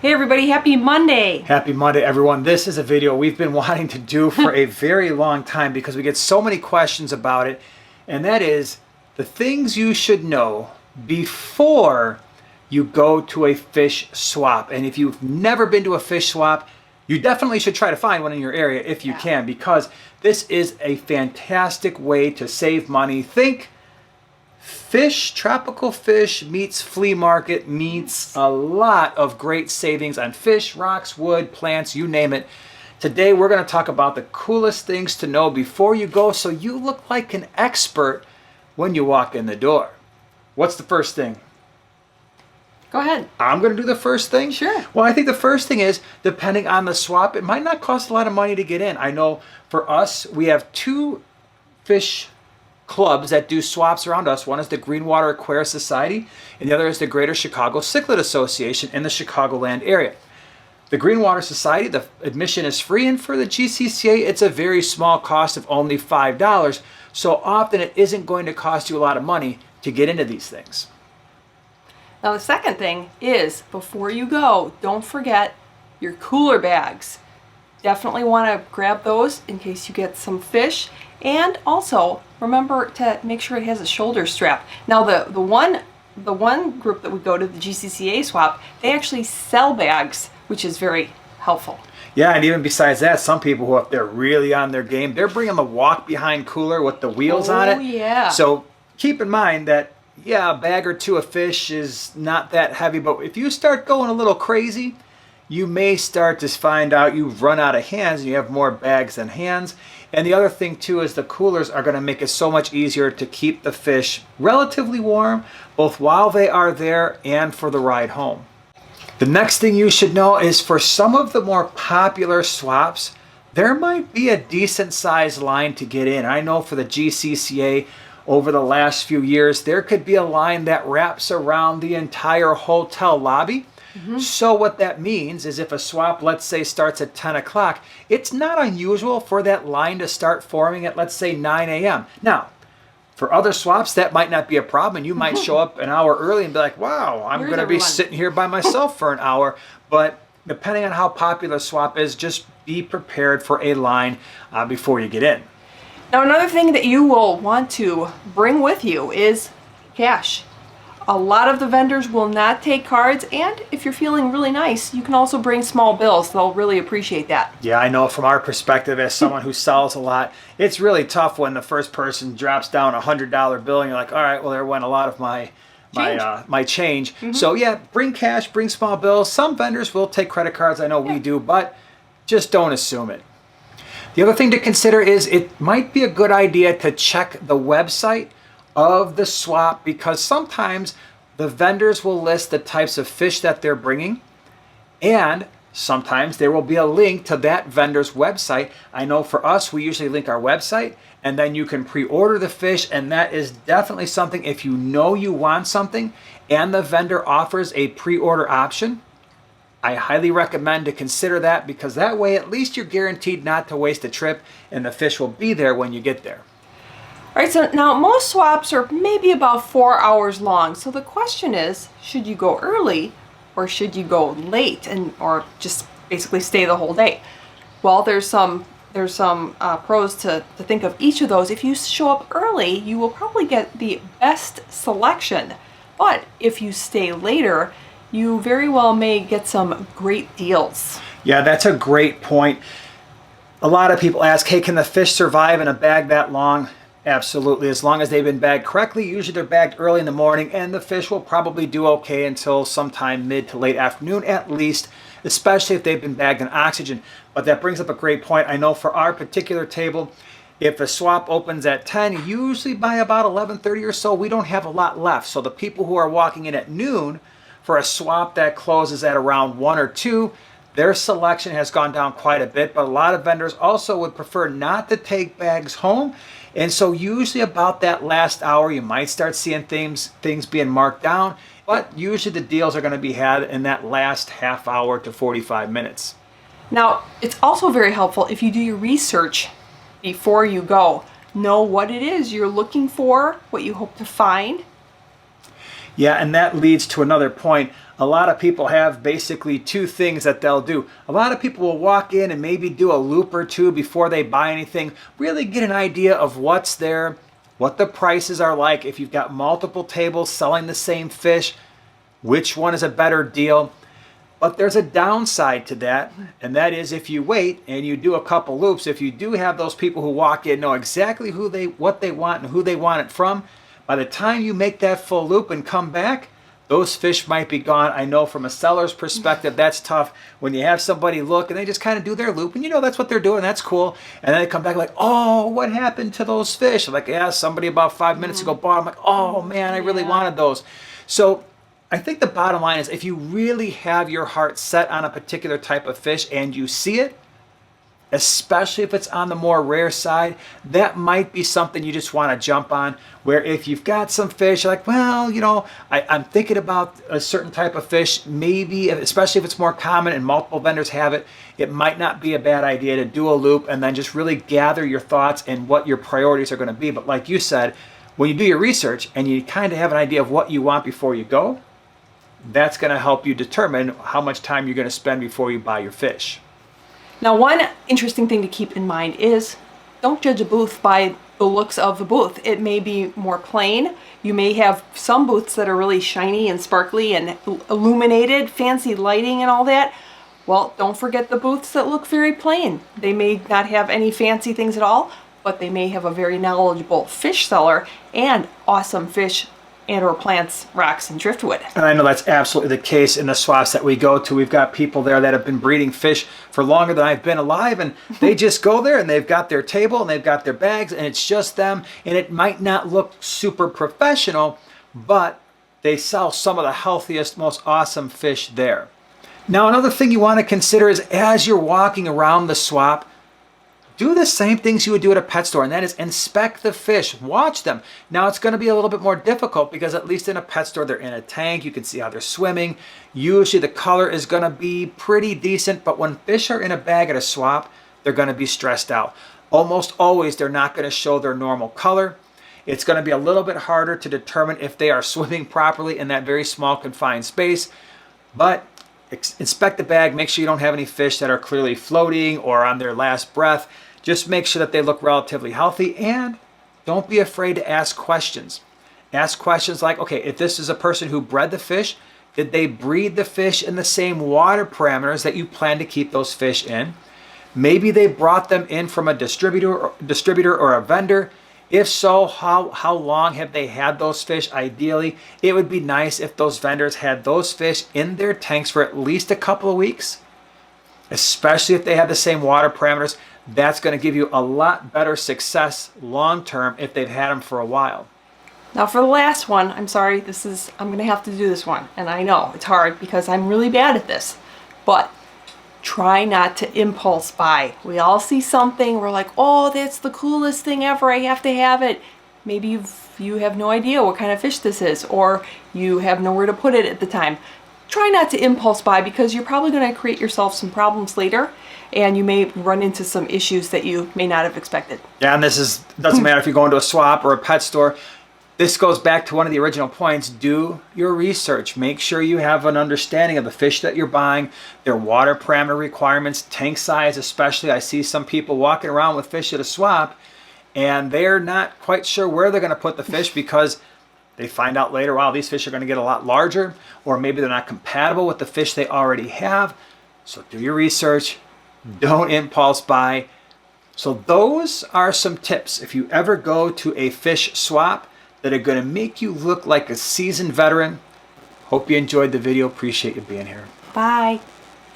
Hey everybody, happy Monday! Happy Monday, everyone. This is a video we've been wanting to do for a very long time because we get so many questions about it, and that is the things you should know before you go to a fish swap. And if you've never been to a fish swap, you definitely should try to find one in your area if you can, because this is a fantastic way to save money. Think fish, tropical fish meets flea market meets a lot of great savings on fish, rocks, wood, plants, you name it. Today we're going to talk about the coolest things to know before you go so you look like an expert when you walk in the door. What's the first thing? Go ahead. I'm going to do the first thing? Sure. Well, I think the first thing is, depending on the swap, it might not cost a lot of money to get in. I know for us, we have two fish clubs that do swaps around us. One is the Greenwater Aquarium Society, and the other is the Greater Chicago Cichlid Association in the Chicagoland area. The Greenwater Society, the admission is free, and for the GCCA, it's a very small cost of only $5. So often it isn't going to cost you a lot of money to get into these things. Now the second thing is, before you go, don't forget your cooler bags. Definitely want to grab those in case you get some fish. And also remember to make sure it has a shoulder strap. Now the one group that would go to the GCCA swap, they actually sell bags, which is very helpful. Yeah, and even besides that, some people who, if they're really on their game, they're bringing the walk-behind cooler with the wheels on it. Oh, yeah. So keep in mind that, yeah, a bag or two of fish is not that heavy, but if you start going a little crazy, you may start to find out you've run out of hands and you have more bags than hands. And the other thing too is the coolers are going to make it so much easier to keep the fish relatively warm, both while they are there and for the ride home. The next thing you should know is, for some of the more popular swaps, there might be a decent sized line to get in. I know for the GCCA, over the last few years, there could be a line that wraps around the entire hotel lobby. So what that means is, if a swap, let's say, starts at 10 o'clock, it's not unusual for that line to start forming at, let's say, 9 a.m. Now, for other swaps, that might not be a problem, and you might show up an hour early and be like, wow, I'm going to be sitting here by myself for an hour. But depending on how popular a swap is, just be prepared for a line before you get in. Now another thing that you will want to bring with you is cash. A lot of the vendors will not take cards, and if you're feeling really nice, you can also bring small bills. They'll really appreciate that. Yeah, I know from our perspective as someone who sells a lot, it's really tough when the first person drops down a $100 bill and you're like, all right, well, there went a lot of my change. So yeah, bring cash, bring small bills. Some vendors will take credit cards. I know we do, but just don't assume it. The other thing to consider is, it might be a good idea to check the website of the swap, because sometimes the vendors will list the types of fish that they're bringing, and sometimes there will be a link to that vendor's website. I know for us, we usually link our website, and then you can pre-order the fish, and that is definitely something, if you know you want something and the vendor offers a pre-order option, I highly recommend to consider that, because that way at least you're guaranteed not to waste a trip and the fish will be there when you get there. All right, so now most swaps are maybe about 4 hours long. So the question is, should you go early or should you go late, or just basically stay the whole day? Well, there's some pros to think of each of those. If you show up early, you will probably get the best selection. But if you stay later, you very well may get some great deals. Yeah, that's a great point. A lot of people ask, hey, can the fish survive in a bag that long? Absolutely, as long as they've been bagged correctly. Usually they're bagged early in the morning, and the fish will probably do okay until sometime mid to late afternoon at least, especially if they've been bagged in oxygen. But that brings up a great point. I know for our particular table, if a swap opens at 10, usually by about 11:30 or so, we don't have a lot left. So the people who are walking in at noon for a swap that closes at around 1 or 2, their selection has gone down quite a bit. But a lot of vendors also would prefer not to take bags home. And so usually about that last hour, you might start seeing things being marked down, but usually the deals are going to be had in that last half hour to 45 minutes. Now, it's also very helpful if you do your research before you go. Know what it is you're looking for, what you hope to find. Yeah, and that leads to another point. a lot of people have basically two things that they'll do. A lot of people will walk in and maybe do a loop or two before they buy anything, really get an idea of what's there, what the prices are like. If you've got multiple tables selling the same fish, which one is a better deal? But there's a downside to that, and that is if you wait and you do a couple loops, if you do have those people who walk in, know exactly what they want and who they want it from, by the time you make that full loop and come back, those fish might be gone. I know from a seller's perspective, that's tough when you have somebody look and they just kind of do their loop and that's what they're doing, that's cool. And then they come back like, oh, what happened to those fish? I'm like, yeah, somebody about 5 minutes ago bought them. I'm like, oh man, I really wanted those. So I think the bottom line is if you really have your heart set on a particular type of fish and you see it, especially if it's on the more rare side, that might be something you just want to jump on. Where if you've got some fish, you're like, well, I'm thinking about a certain type of fish, maybe, especially if it's more common and multiple vendors have it, it might not be a bad idea to do a loop and then just really gather your thoughts and what your priorities are going to be. But like you said, when you do your research and you kind of have an idea of what you want before you go, that's going to help you determine how much time you're going to spend before you buy your fish. Now, one interesting thing to keep in mind is don't judge a booth by the looks of the booth. It may be more plain. You may have some booths that are really shiny and sparkly and illuminated, fancy lighting and all that. Well, don't forget the booths that look very plain. They may not have any fancy things at all, but they may have a very knowledgeable fish seller and awesome fish and or plants, rocks, and driftwood. And I know that's absolutely the case in the swaps that we go to. We've got people there that have been breeding fish for longer than I've been alive, and they just go there and they've got their table and they've got their bags and it's just them, and it might not look super professional, but they sell some of the healthiest, most awesome fish there. Now, another thing you want to consider is as you're walking around the swap, do the same things you would do at a pet store, and that is inspect the fish, watch them. Now it's going to be a little bit more difficult because at least in a pet store, they're in a tank, you can see how they're swimming. Usually the color is going to be pretty decent, but when fish are in a bag at a swap, they're going to be stressed out. Almost always they're not going to show their normal color. It's going to be a little bit harder to determine if they are swimming properly in that very small confined space, but inspect the bag, make sure you don't have any fish that are clearly floating or on their last breath. Just make sure that they look relatively healthy, and don't be afraid to ask questions. Ask questions like, okay, if this is a person who bred the fish, did they breed the fish in the same water parameters that you plan to keep those fish in? Maybe they brought them in from a distributor or a vendor. If so, how long have they had those fish? Ideally, it would be nice if those vendors had those fish in their tanks for at least a couple of weeks, especially if they have the same water parameters. That's going to give you a lot better success long term if they've had them for a while. Now for the last one, I'm sorry, I'm going to have to do this one. And I know it's hard because I'm really bad at this. But try not to impulse buy. We all see something, we're like, oh, that's the coolest thing ever, I have to have it. Maybe you have no idea what kind of fish this is, or you have nowhere to put it at the time. Try not to impulse buy because you're probably going to create yourself some problems later, and you may run into some issues that you may not have expected. Yeah, and doesn't matter if you go into a swap or a pet store. This goes back to one of the original points. Do your research. Make sure you have an understanding of the fish that you're buying, their water parameter requirements, tank size especially. I see some people walking around with fish at a swap, and they're not quite sure where they're going to put the fish because they find out later, wow, these fish are going to get a lot larger, or maybe they're not compatible with the fish they already have. So do your research. Don't impulse buy. So those are some tips if you ever go to a fish swap that are going to make you look like a seasoned veteran. Hope you enjoyed the video. Appreciate you being here. Bye.